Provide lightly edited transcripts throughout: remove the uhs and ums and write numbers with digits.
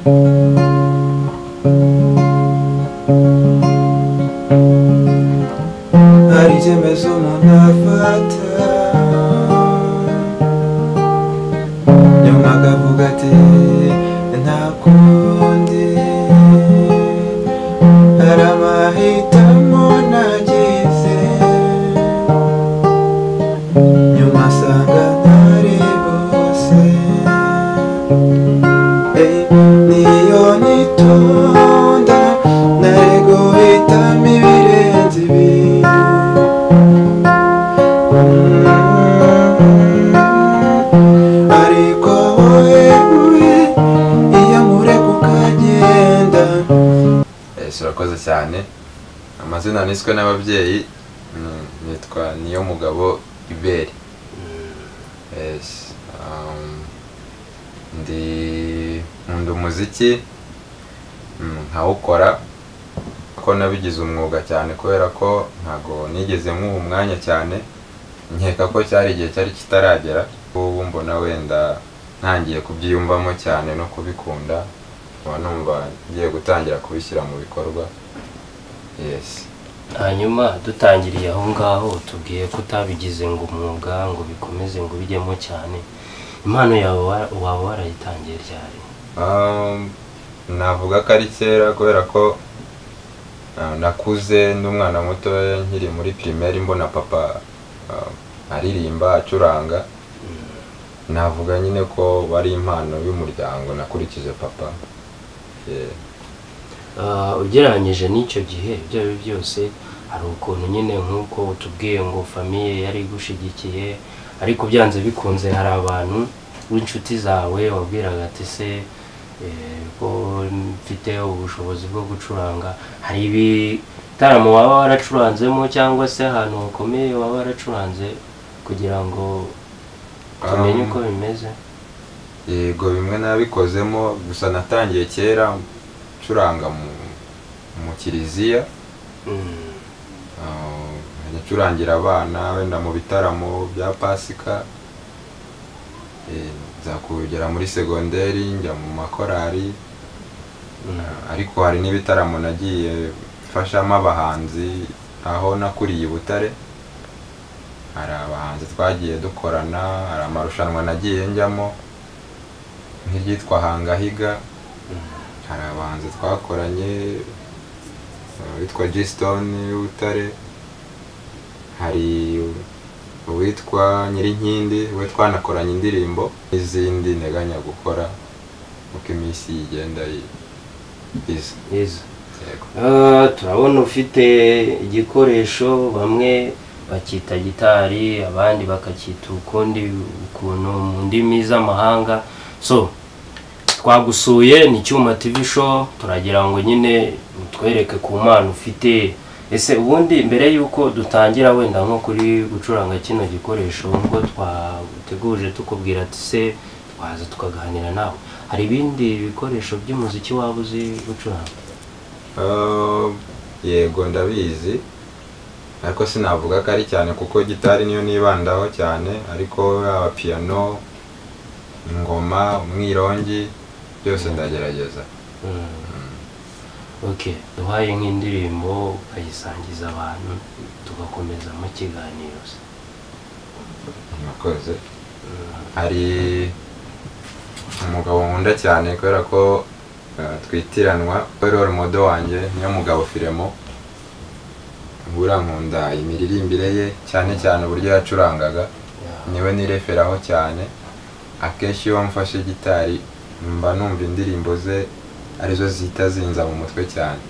hari icyemezo umuntu afata nyuma akavuga ati nta kundi, hari amahitamo nagize nyuma asanga ntari bose. Niyo nitonda nari guhitamo ibirenze ibi, ariko wowe iyo mureka ukagenda. Urakoze cyane. Amazina niswe n'ababyeyi, nitwa Niyomugabo Iberi. Nkunda umuziki, nkawukora ko nabigize umwuga cyane kubera ko ntago nigeze mwuha umwanya cyane, nkeka ko cyari igihe cyari kitaragera. Ubu mbona wenda ntangiye kubyiyumvamo cyane no kubikunda, numva ngiye gutangira kubishyira mu bikorwa. Hanyuma dutangiriye aho ngaho tubwiye ko utabigize ngo umwuga ngo bikomeze ngo bijyemo cyane, impano yawe waba warayitangiye ryari? Navuga ko ari kera kubera ko nakuze n'umwana muto nkiri muri primaire mbona papa aririmba acuranga. Navuga nyine ko wari impano y'umuryango nakurikije papa. Ugereranyije n'icyo gihe ibyo ari byose, hari ukuntu nyine nk'uko utubwiye ngo famiye yari igushigikiye, ariko byanze bikunze hari abantu w'inshuti zawe wabwiraga ati se ko mfite ubushobozi bwo gucuranga, hari ibitaramo waba waracuranzemo cyangwa se ahantu hakomeye waba waracuranze kugira ngo tumenye uko bimeze? Yego, bimwe nabikozemo, gusa natangiye kera ncuranga mu kiliziya, ncurangira abana wenda mu bitaramo bya Pasika. Nza kugera muri segonderi njya mu makorari, ariko hari n'ibitaramo nagiye mfashamo abahanzi aho nakuriye i Butare. Hari abahanzi twagiye dukorana, hari amarushanwa nagiye njyamo nk'iryitwa Hangahiga. Hari abahanzi twakoranye witwa G-Stone y'Ubutare, hari uwitwa Nyirinkindi we twanakoranye indirimbo, n'izindi nteganya gukora uko iminsi igenda iza. Turabona ufite igikoresho, bamwe bakita gitari abandi bakacyita ukundi ukuntu mu ndimi z'amahanga. So twagusuye ni Cyuma TV show, turagira ngo nyine utwereke ku mpano ufite. Ese ubundi mbere yuko dutangira wenda nko kuri gucuranga kino gikoresho ngo twateguje tukubwira ati se twaza tukaganira nawe, hari ibindi bikoresho by'umuziki waba uzi gucuranga? Yego ndabizi, ariko sinavuga ko ari cyane kuko gitari niyo nibandaho cyane, ariko yaba piano, ingoma, umwirongi byose ndagerageza. Okay, duhaye nk'indirimbo ukayisangiza abantu tugakomeza mu kiganiro. Murakoze. Hari umugabo nkunda cyane kubera ko twitiranwa, role model wanjye Niyomugabo Firemo. Nkunda imiririmbire ye cyane cyane uburyo yacurangaga, niwe nireferaho cyane. Akenshi iyo mfashe gitari mba numva indirimbo ze arizo zihita zinza mu mutwe cyane.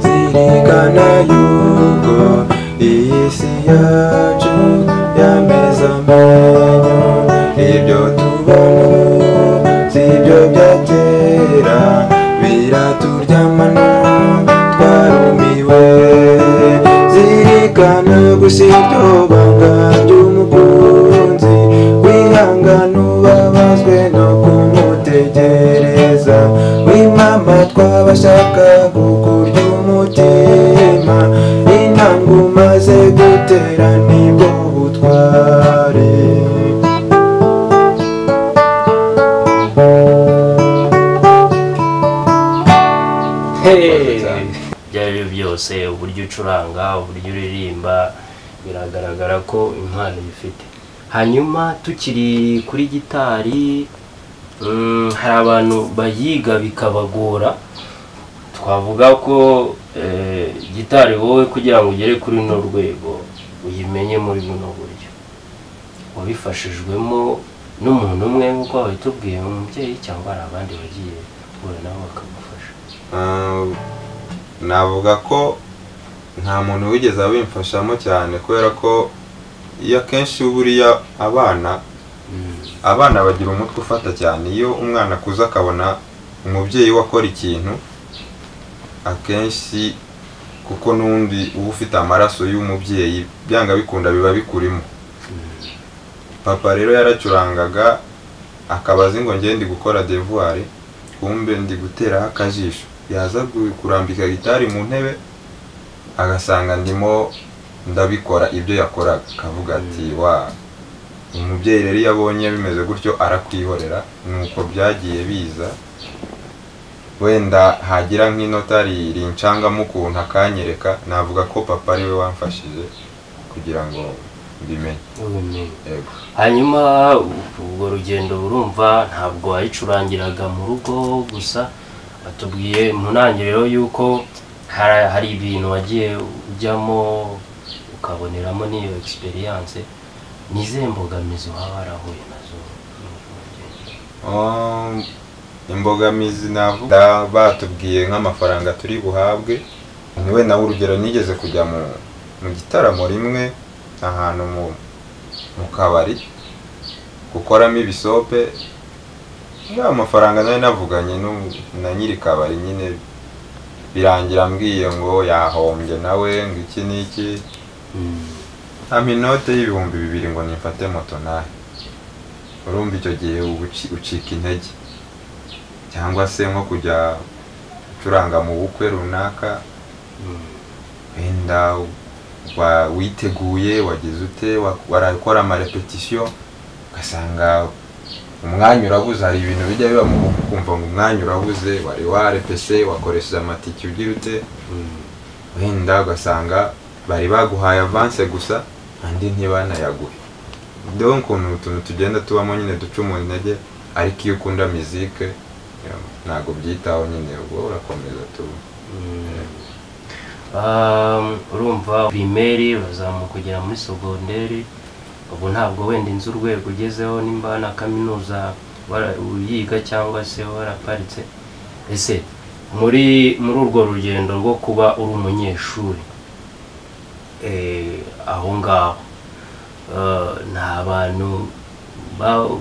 Zirikana yuko iyi si yacu yameze amenyo, ibyo tubona si byo byatera biraturyamana twarumiwe. Zirikana gusa iryo banga ry'umukunzi, wihangana ubabazwe no kumutegereza, wimama twabashaka kukurya umutima, intambwe umaze gutera nibwo butware. Ibyo ari byo byose, uburyo ucuranga, uburyo uririmba, biragaragara ko impano uyifite. Hanyuma tukiri kuri gitari, hari abantu bayiga bikabagora. Twavuga ko gitari wowe kugira ngo ugere kuri runo rwego uyimenye muri buno buryo, wabifashijwemo n'umuntu umwe nk'uko wabitubwiye, umubyeyi, cyangwa hari abandi bagiye guhura nabo bakamufasha? Navuga ko nta muntu wigeze abimfashamo cyane, kubera ko iyo akenshi buriya abana bagira umutwe ufata cyane. Iyo umwana akuze akabona umubyeyi we akora ikintu, akenshi kuko n'undi uba ufite amaraso y'umubyeyi, byanga bikunda biba bikurimo. Papa rero yaracurangaga, akabaza ngo ngende gukora devoir, kumbe ndi guteraho akajisho, yaza kurambika gitari mu ntebe agasanga ndimo ndabikora ibyo yakoraga, akavuga ati wa umubyeyi rero yabonye bimeze gutyo arakwihorera. Nuko byagiye biza, wenda hagira nk'inota rincangamo ukuntu akanyereka, navuga ko papa ariwe wamfashije kugira ngo mbimenye. Yego. Hanyuma ubwo rugendo urumva ntabwo wayicurangiraga mu rugo gusa, atubwiye mu ntangiriro yuko hari ibintu wagiye ujyamo ukaboneramo n'iyo experience. Ni izihe mbogamizi waba warahuye nazo? Imbogamizi navuga, batubwiye nk'amafaranga turi buhabwe. Niwe nawe urugero, nigeze kujya mu gitaramo rimwe ahantu mu kabari gukoramo ibisope, amafaranga nayo navuganye na nyiri kabari nyine, birangira mbwiye ngo yahombye nawe ngo iki n'iki, ampa inote y'ibihumbi 2 ngo nifate moto nahe. Urumva icyo gihe ucika intege, cyangwa se nko kujya gucuranga mu bukwe runaka, wenda witeguye wagize ute, warakora amarepetisiyo, ugasanga umwanya urabuze. Hari ibintu bijya biba mu bukwe ukumva ngo umwanya urabuze, wari warepese, wakoresheje amatike ugira ute, wenda ugasanga bari baguhaye avance gusa andi ntibanayaguhe. Donc utuntu tugenda tubamo nyine duca mu intege, ariko iyo ukunda muzike ntago byitaho nyine, ubwo urakomeza tu. Urumva primaire bazamuka kugera muri secondaire, ubu ntabwo wenda inzu urwego ugezeho nimba na kaminuza uyiga cyangwa se waraparitse. Ese muri urwo rugendo rwo kuba uri umunyeshuri, aho ngaho nta bantu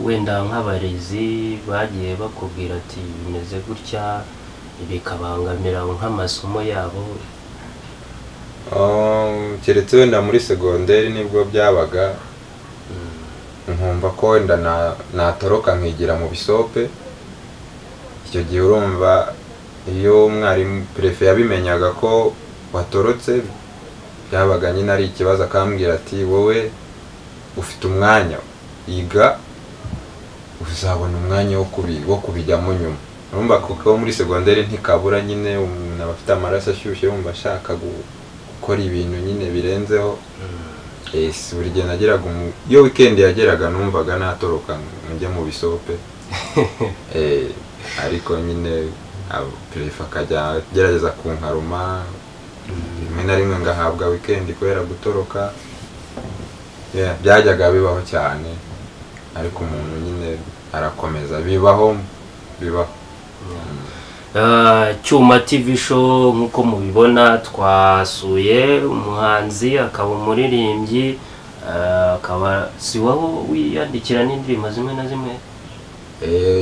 wenda nk'abarezi bagiye bakubwira ati bimeze gutya bikabangamira nk'amasomo yabo? Keretse wenda muri secondaire nibwo byabaga, nkumva ko wenda natoroka nkigira mu bisope. Icyo gihe urumva iyo umwarimu prefe yabimenyaga ko watorotse, byabaga nyine ari ikibazo, akambwira ati wowe ufite umwanya, iga uzabona umwanya wo kubijyamo nyuma. Urumva kuko muri secondaire ntikabura nyine umuntu aba afite amaraso ashyushye, wumva ashaka gukora ibintu nyine birenzeho. Buri gihe nageraga iyo weekend yageraga numvaga natoroka njya mu bisope. Ariko nyine prefe akajya gerageza kunkaruma, rimwe na rimwe ngahabwa weekend kubera gutoroka. Byajyaga bibaho cyane, ariko umuntu nyine arakomeza, bibaho. Cyuma TV show nkuko mubibona, twasuye umuhanzi akaba umuririmbyi, akaba si wowe wiyandikira n'indirimbo zimwe na zimwe?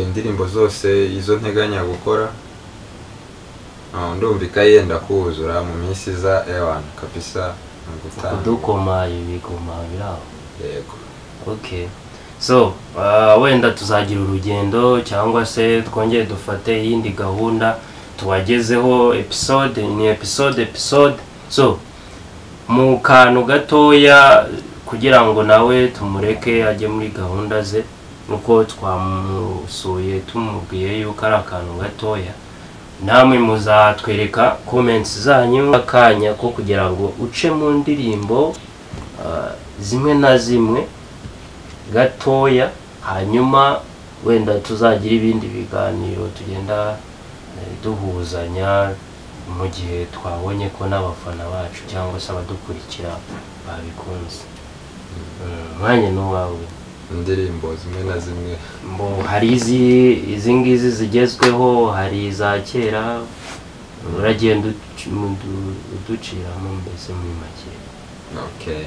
Indirimbo zose izo nteganya gukora ndumvika yenda kuzura mu minsi iza, kabisa kudukoma ibigoma biraho. Yego. Okay. So, wenda tuzagira urugendo cyangwa se twongeye dufate yindi gahunda tuwagezeho episode. So, mu kantu gatoya kugira ngo nawe tumureke ajye muri gahunda ze nuko twamusuye tumubwiye yuko ari akantu gatoya. Namwe muzatwereka comments zanyu akanya ko kugira ngo uce mu ndirimbo zimwe na zimwe gatoya, hanyuma wenda tuzagira ibindi biganiro tugenda duhuzanya mu gihe twabonye ko n'abafana bacu cyangwa se abadukurikira babikunze. Mwanya n'uwawe. Indirimbo zimwe na zimwe hari izi ngizi zigezweho, hari za kera, uragenda uduciramo mbese muri make. Okay.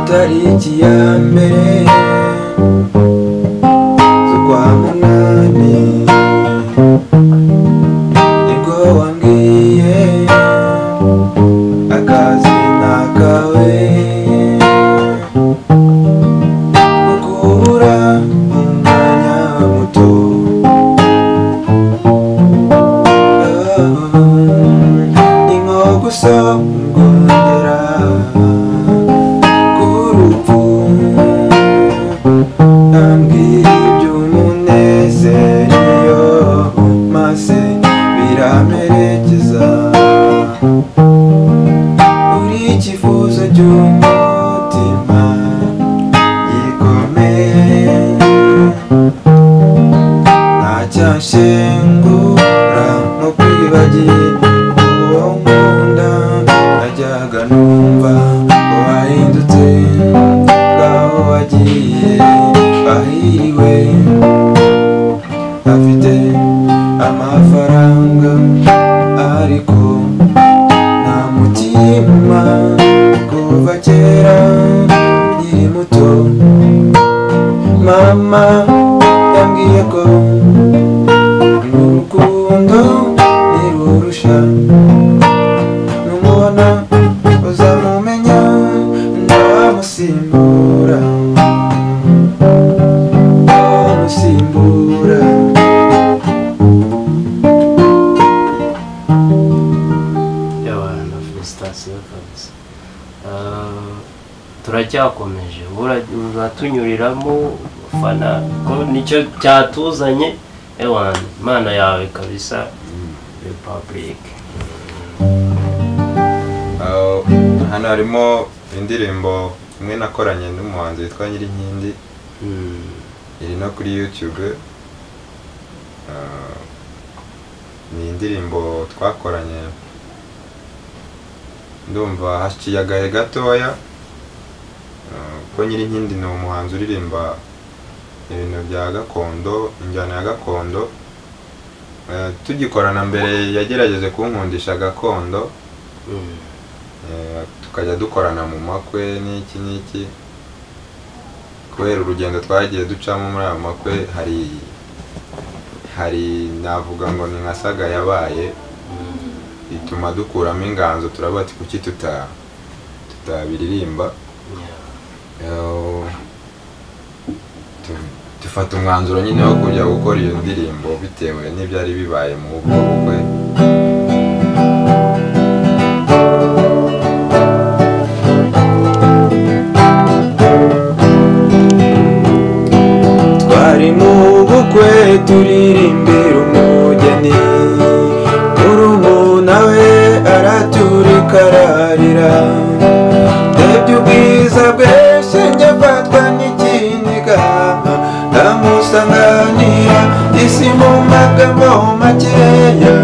Tariki ya mbere z'ukwa munani nibwo wambwiye akazina kawe ukura umwanya muto ni nko gusongongera k'urupfu ambwira iby'umunezero maze biramerekeza uri ikifuzo cy'umutima gikomeye ntacyanshengura nko kwibagira uwo nkunda najyaga numva ko wahindutse ngaho wagiye bahiriwe afite amafaranga ariko nta mutima kuva kera nkiri muto mama yambwiye ko urukundo ntirurusha numubona uzamumenya ndamusimbura turacyakomeje uratunyuriramo fana ko nicyo cyatuzanye ewana Imana yawe kabisa Republic. Hano harimo indirimbo imwe nakoranye n'umuhanzi witwa Nyirinkindi iri no kuri YouTube. Ni indirimbo twakoranye ndumva hashiye agahe gatoya ko Nyirinkindi ni umuhanzi uririmba ibintu bya gakondo, injyana ya gakondo. Tugikorana mbere yagerageze kunkundisha gakondo, tukajya dukorana mu makwe n'iki kubera urugendo twagiye ducamo muri ayo makwe hari navuga ngo ni nka saga yabaye ituma dukuramo inganzo turavuga ati kuki tutabiririmba. Dufata umwanzuro nyine wo kujya gukora iyo ndirimbo bitewe n'ibyari bibaye mu bukwe. Twari mu bukwe turirimbira umugeni, murumuna we araturika ararira, ndebye ubwiza bwe shinge mfatwa n'ikiniga, ndamusanganira isi mu magambo makeya.